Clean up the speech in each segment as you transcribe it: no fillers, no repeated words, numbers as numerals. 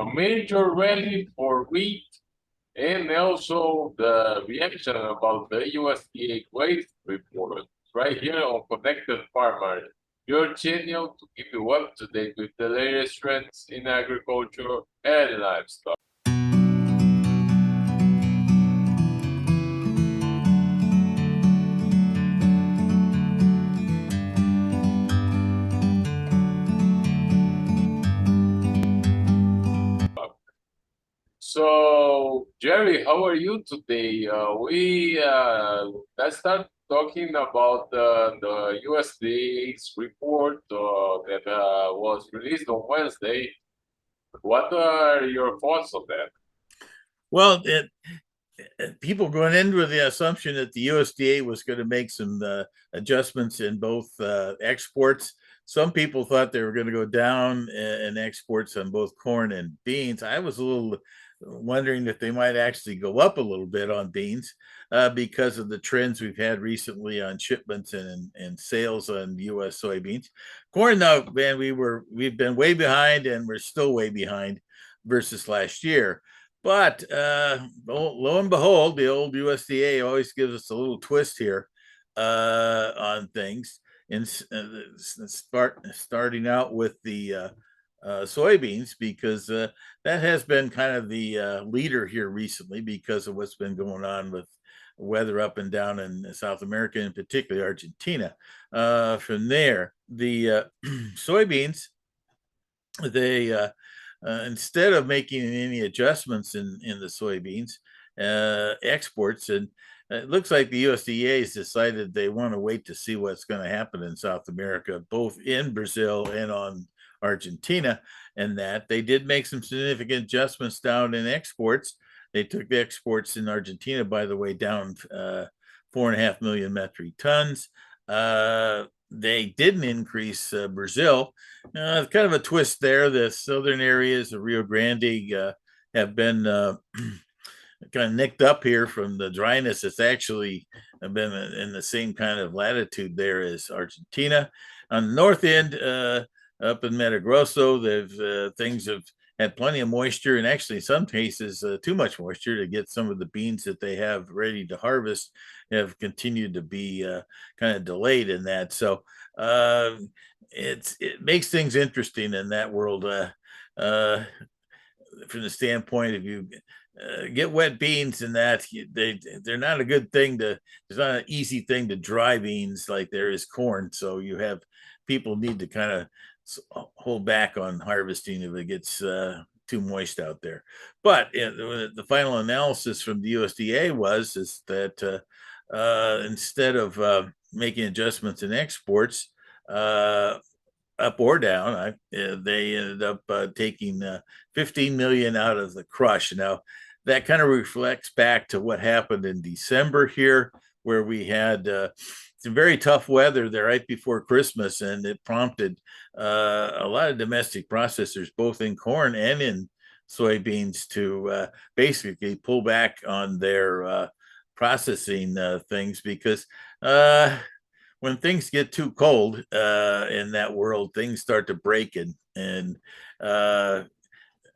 a major rally for wheat and also the reaction about the USDA waste report right here on Connected Farmer, your channel to keep you up to date with the latest trends in agriculture and livestock. So, Jerry, how are you today? Let's start talking about the USDA's report that was released on Wednesday. What are your thoughts on that? Well, people going in with the assumption that the USDA was going to make some adjustments in both exports. Some people thought they were going to go down in exports on both corn and beans. I was a little wondering if they might actually go up a little bit on beans because of the trends we've had recently on shipments and sales on U.S. soybeans. Corn, though, man, we've been way behind, and we're still way behind versus last year. But lo and behold, the old USDA always gives us a little twist here on things. And starting out with the soybeans, because that has been kind of the leader here recently because of what's been going on with weather up and down in South America, and particularly Argentina. From there, the soybeans, they instead of making any adjustments in the soybeans exports, and it looks like the USDA has decided they want to wait to see what's going to happen in South America, both in Brazil and on Argentina, and that they did make some significant adjustments down in exports. They took the exports in Argentina, by the way, down 4.5 million metric tons. They didn't increase Brazil. Kind of a twist there. The southern areas of Rio Grande have been kind of nicked up here from the dryness. It's actually been in the same kind of latitude there as Argentina. On the north end, up in Mato Grosso, things have had plenty of moisture, and actually in some cases too much moisture to get some of the beans that they have ready to harvest have continued to be kind of delayed in that. So it makes things interesting in that world from the standpoint of you get wet beans, and that they're not a good thing to. It's not an easy thing to dry beans like there is corn. So you have people need to kind of hold back on harvesting if it gets too moist out there. But the final analysis from the USDA is that instead of making adjustments in exports, up or down, they ended up taking 15 million out of the crush. Now, that kind of reflects back to what happened in December here, where we had some very tough weather there right before Christmas, and it prompted a lot of domestic processors, both in corn and in soybeans, to basically pull back on their processing things because when things get too cold in that world, things start to break and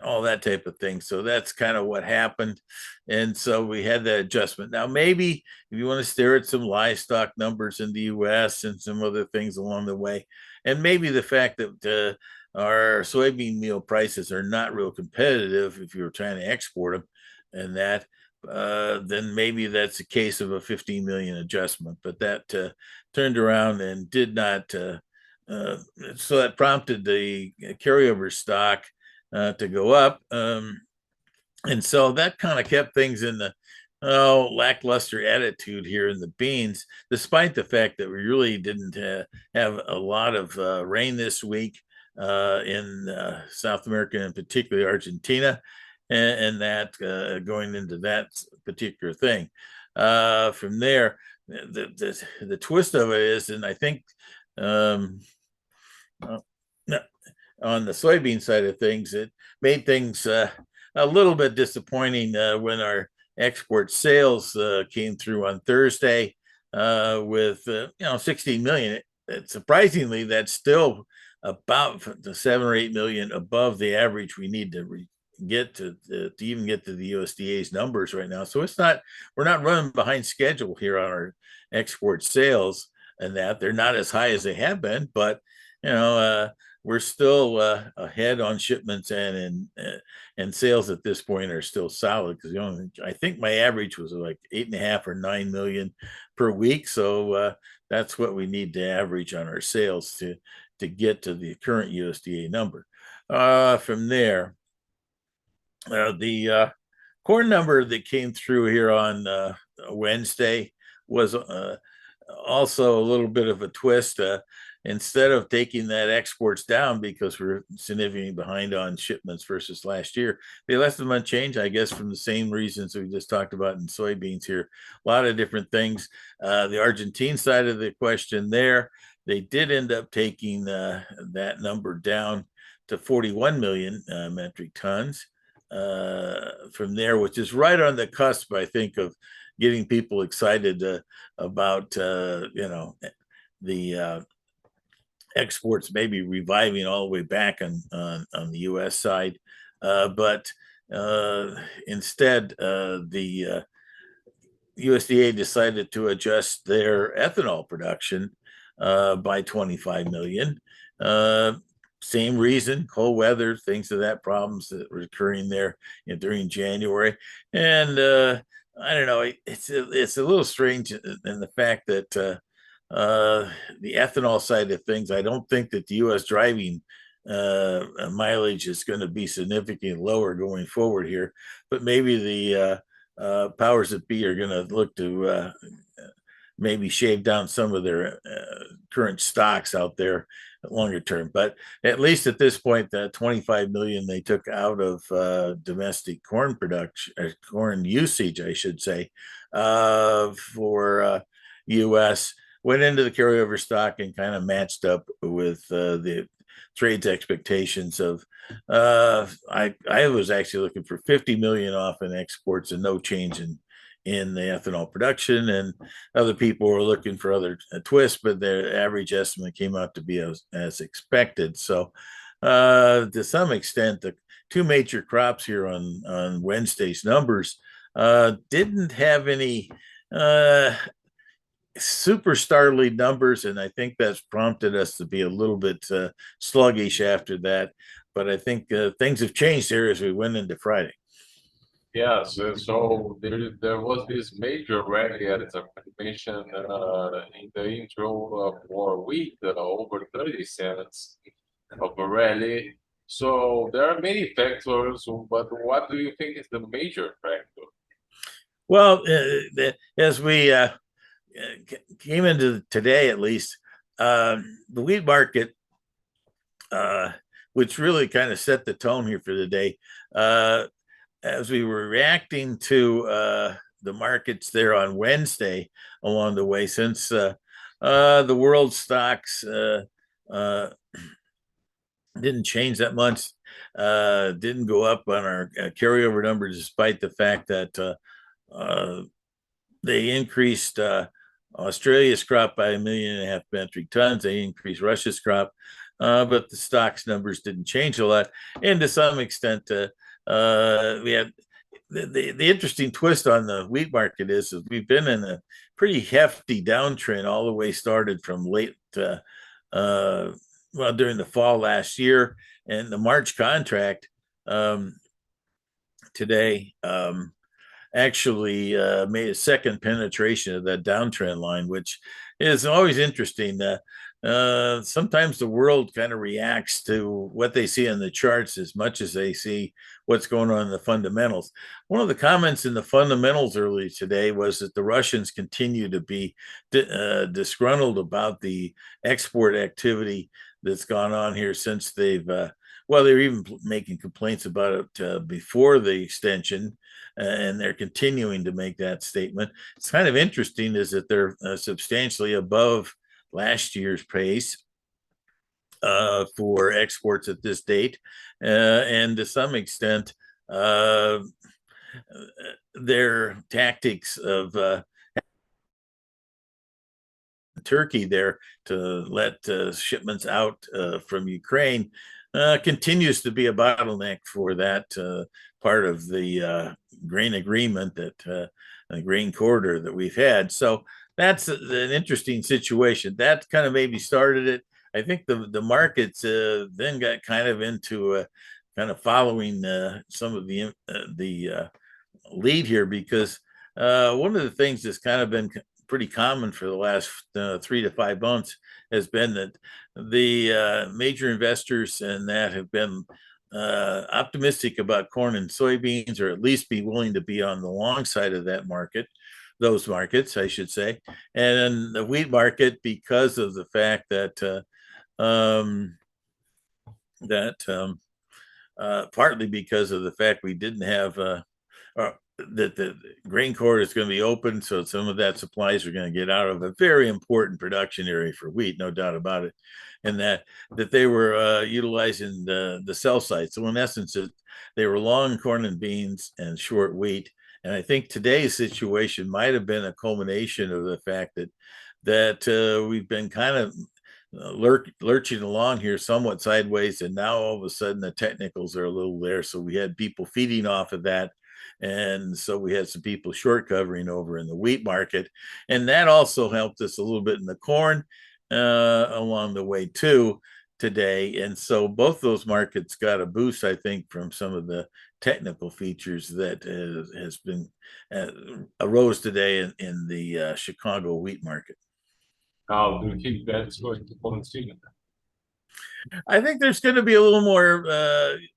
all that type of thing. So that's kind of what happened. And so we had that adjustment. Now, maybe if you want to stare at some livestock numbers in the US and some other things along the way, and maybe the fact that our soybean meal prices are not real competitive if you're trying to export them, and that, then maybe that's a case of a 15 million adjustment. But that turned around and did not. So that prompted the carryover stock to go up. And so that kind of kept things in the lackluster attitude here in the beans, despite the fact that we really didn't have a lot of rain this week in South America, and particularly Argentina, and that going into that particular thing. From there, the twist of it is, and I think on the soybean side of things, it made things a little bit disappointing when our export sales came through on Thursday with 16 million. Surprisingly, that's still about the 7 or 8 million above the average we need to get to even get to the USDA's numbers right now. So we're not running behind schedule here on our export sales, and that they're not as high as they have been, but you know, we're still ahead on shipments and sales at this point are still solid because I think my average was like 8.5 or 9 million per week. So that's what we need to average on our sales to get to the current USDA number. From there, the corn number that came through here on Wednesday was also a little bit of a twist. Instead of taking that exports down because we're significantly behind on shipments versus last year, they left them unchanged, I guess, from the same reasons we just talked about in soybeans here. A lot of different things. The Argentine side of the question there, they did end up taking that number down to 41 million metric tons from there, which is right on the cusp, I think, of getting people excited about the exports maybe reviving all the way back on the U.S. side, but instead the USDA decided to adjust their ethanol production by 25 million. Same reason, cold weather, things of that problems that were occurring there during January. And I don't know, it's a little strange in the fact that the ethanol side of things, I don't think that the U.S. driving mileage is going to be significantly lower going forward here, but maybe the powers that be are going to look to maybe shave down some of their current stocks out there longer term. But at least at this point, the 25 million they took out of domestic corn production, corn usage, I should say, for U.S. went into the carryover stock and kind of matched up with the trade's expectations of I was actually looking for 50 million off in exports and no change in the ethanol production, and other people were looking for other twists, but their average estimate came out to be as expected. So to some extent, the two major crops here on Wednesday's numbers didn't have any superstar lead numbers, and I think that's prompted us to be a little bit sluggish after that. But I think things have changed here as we went into Friday. Yes, so there was this major rally as I mentioned in the intro for wheat, over 30 cents of a rally. So there are many factors, but what do you think is the major factor? Well, as we came into today, at least, the wheat market, which really kind of set the tone here for the day, as we were reacting to the markets there on Wednesday along the way, since the world stocks didn't change that much, didn't go up on our carryover numbers, despite the fact that they increased Australia's crop by 1.5 million metric tons. They increased Russia's crop, but the stocks numbers didn't change a lot. And to some extent, we had the interesting twist on the wheat market is we've been in a pretty hefty downtrend all the way started from late, during the fall last year, and the March contract today actually made a second penetration of that downtrend line, which is always interesting. Sometimes the world kind of reacts to what they see on the charts as much as they see what's going on in the fundamentals. One of the comments in the fundamentals early today was that the Russians continue to be disgruntled about the export activity that's gone on here since they've they're even making complaints about it before the extension, and they're continuing to make that statement. It's kind of interesting is that they're substantially above last year's pace for exports at this date, and to some extent, their tactics of Turkey there to let shipments out from Ukraine continues to be a bottleneck for that part of the grain agreement that the grain corridor that we've had. So that's an interesting situation. That kind of maybe started it. I think the markets then got kind of into kind of following some of the lead here because one of the things that's kind of been pretty common for the last 3 to 5 months has been that the major investors and that have been optimistic about corn and soybeans, or at least be willing to be on the long side of that market, those markets, I should say, and then the wheat market because of the fact that that partly because of the fact we didn't have that the grain corridor is going to be open, so some of that supplies are going to get out of a very important production area for wheat, no doubt about it, and that they were utilizing the sell side. So in essence, they were long corn and beans and short wheat. And I think today's situation might have been a culmination of the fact that we've been kind of lurching along here somewhat sideways, and now all of a sudden the technicals are a little there. So we had people feeding off of that, and so we had some people short covering over in the wheat market, and that also helped us a little bit in the corn along the way too today. And so both those markets got a boost, I think, from some of the technical features that has been arose today in the Chicago wheat market. How do you think that's going to continue? I think there's going to be a little more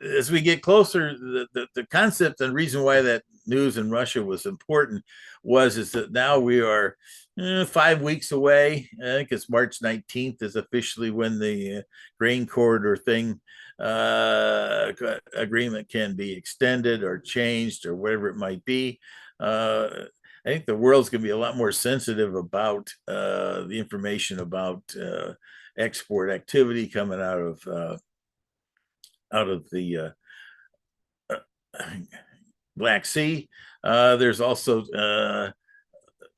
as we get closer. The concept and reason why that news in Russia was important is that now we are 5 weeks away. I think it's March 19th is officially when the grain corridor thing agreement can be extended or changed or whatever it might be. I think the world's going to be a lot more sensitive about the information about export activity coming out of the Black Sea. There's also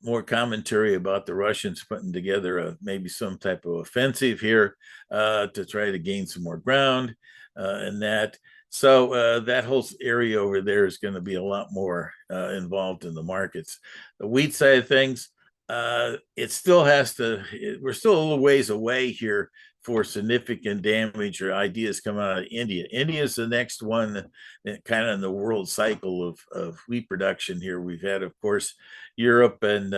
more commentary about the Russians putting together maybe some type of offensive here to try to gain some more ground and that. So that whole area over there is going to be a lot more involved in the markets. The wheat side of things, it still has to, we're still a little ways away here for significant damage or ideas coming out of India. India is the next one kind of in the world cycle of wheat production here. We've had, of course, Europe and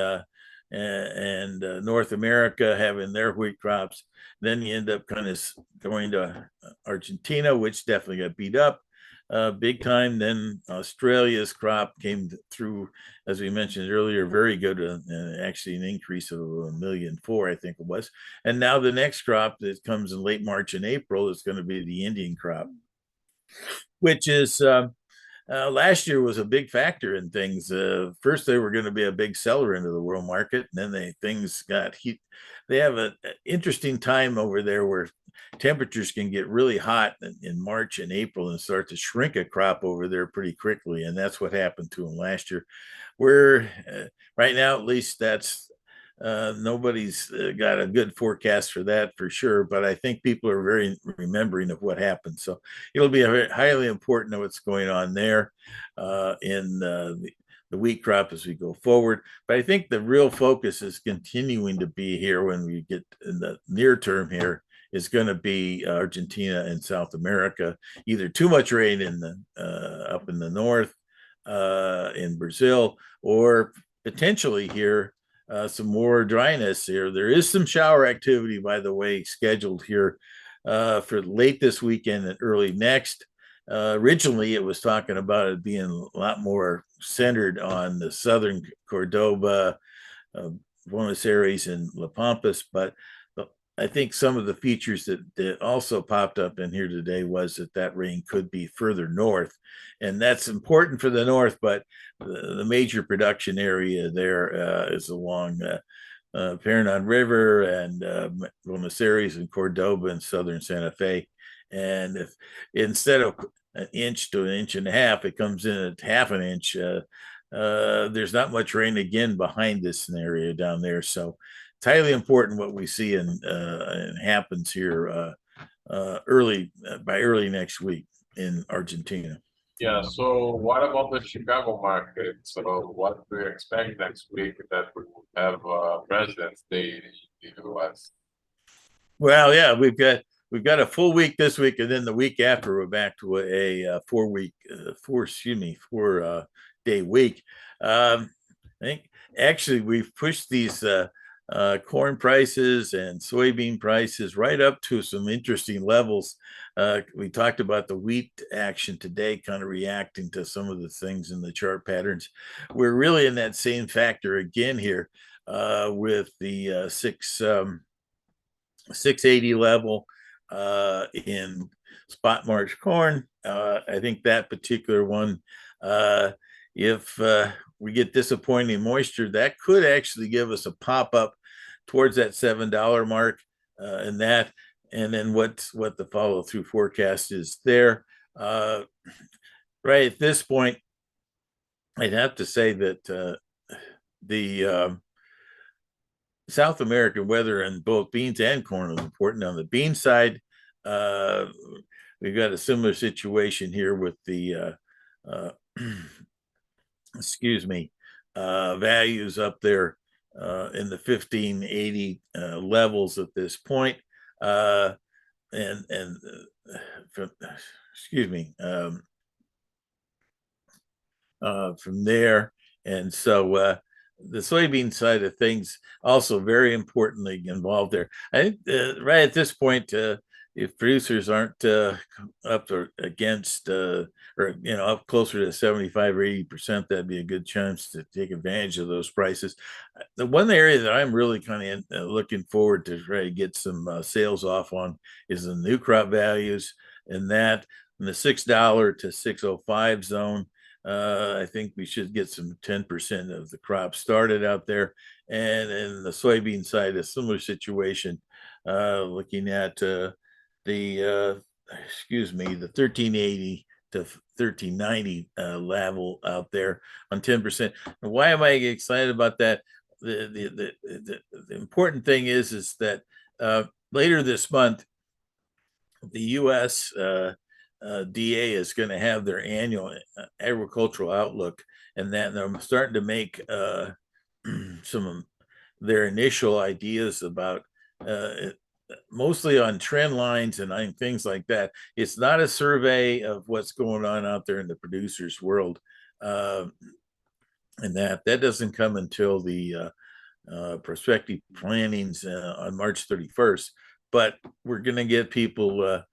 North America having their wheat crops. Then you end up kind of going to Argentina, which definitely got beat up big time. Then Australia's crop came through, as we mentioned earlier, very good, actually an increase of 1.4 million, I think it was. And now the next crop that comes in late March and April is going to be the Indian crop, which is last year was a big factor in things. First, they were going to be a big seller into the world market, and then things got heat. They have an interesting time over there where temperatures can get really hot in March and April and start to shrink a crop over there pretty quickly, and that's what happened to them last year. We're right now, at least that's nobody's got a good forecast for that for sure, but I think people are very remembering of what happened. So it'll be highly important to what's going on there in the wheat crop as we go forward. But I think the real focus is continuing to be here when we get in the near term here is going to be Argentina and South America. Either too much rain in the up in the north in Brazil, or potentially here some more dryness here. There is some shower activity, by the way, scheduled here for late this weekend and early next. Originally, it was talking about it being a lot more centered on the southern Cordoba, Buenos Aires, and La Pampas, but I think some of the features that also popped up in here today was that rain could be further north, and that's important for the north, but the major production area there is along Paraná River and Buenos Aires and Cordoba and southern Santa Fe. And if instead of an inch to 1.5 inches, it comes in at 0.5 inch, there's not much rain again behind this scenario down there. So it's highly important what we see and happens here by early next week in Argentina. Yeah, so what about the Chicago market? So what do you expect next week that we will have President's Day in the US? Well, yeah, we've got a full week this week, and then the week after we're back to a 4 week, 4 day week. I think actually we've pushed these corn prices and soybean prices right up to some interesting levels. We talked about the wheat action today, kind of reacting to some of the things in the chart patterns. We're really in that same factor again here with the 680 level in spot March corn. I think that particular one, if we get disappointing moisture, that could actually give us a pop up towards that $7 mark, and that, and then what the follow through forecast is there. Right at this point, I'd have to say that the South American weather in both beans and corn is important. On the bean side, uh, we've got a similar situation here with the excuse me, values up there in the 1580 levels at this point. And from, excuse me, from there. And so the soybean side of things also very importantly involved there. I think right at this point, if producers aren't up against or up closer to 75 or 80%, that'd be a good chance to take advantage of those prices. The one area that I'm really kind of looking forward to try to get some sales off on is the new crop values, and that in the $6 to 605 zone. I think we should get some 10% of the crop started out there. And in the soybean side, a similar situation, looking at the 1380 to 1390 level out there on 10%. And why am I excited about that? The important thing is that later this month, the U.S. DA is going to have their annual agricultural outlook, and that they're starting to make some of their initial ideas about mostly on trend lines and things like that. It's not a survey of what's going on out there in the producers' world, and that doesn't come until the prospective plannings on March 31st. But we're going to get people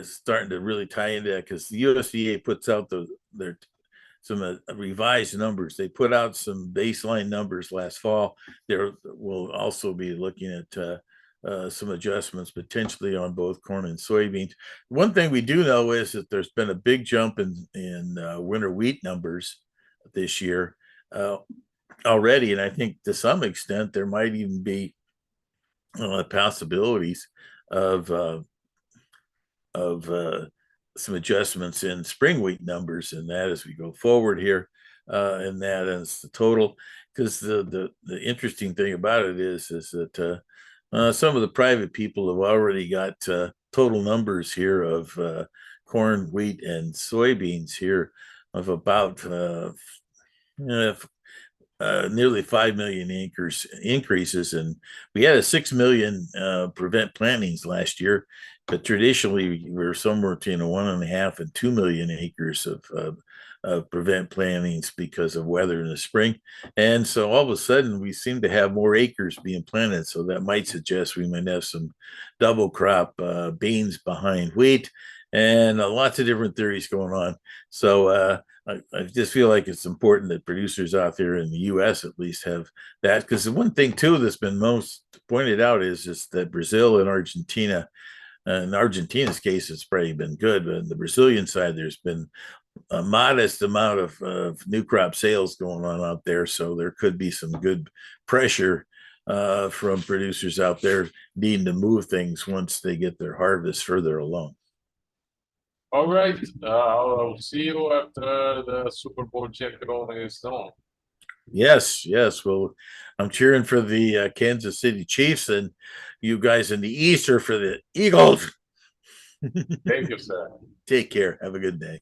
starting to really tie into that, because the USDA puts out their some revised numbers. They put out some baseline numbers last fall. There will also be looking at some adjustments potentially on both corn and soybeans. One thing we do know is that there's been a big jump in winter wheat numbers this year already, and I think to some extent there might even be possibilities of some adjustments in spring wheat numbers, and that as we go forward here, and that as the total. Because the interesting thing about it is that some of the private people have already got total numbers here of corn, wheat, and soybeans here of about nearly 5 million acres increases, and we had a 6 million prevent plantings last year, but traditionally we were somewhere between 1.5 and 2 million acres of prevent plantings because of weather in the spring. And so all of a sudden we seem to have more acres being planted, so that might suggest we might have some double crop beans behind wheat, and lots of different theories going on. So I just feel like it's important that producers out there in the U.S. at least have that, because the one thing too that's been most pointed out is just that Brazil and Argentina, in Argentina's case, it's probably been good, but on the Brazilian side, there's been a modest amount of new crop sales going on out there, so there could be some good pressure from producers out there needing to move things once they get their harvest further along. All right, I'll see you after the Super Bowl champion is on. Yes, yes. Well, I'm cheering for the Kansas City Chiefs, and you guys in the East are for the Eagles. Thank you, sir. Take care. Have a good day.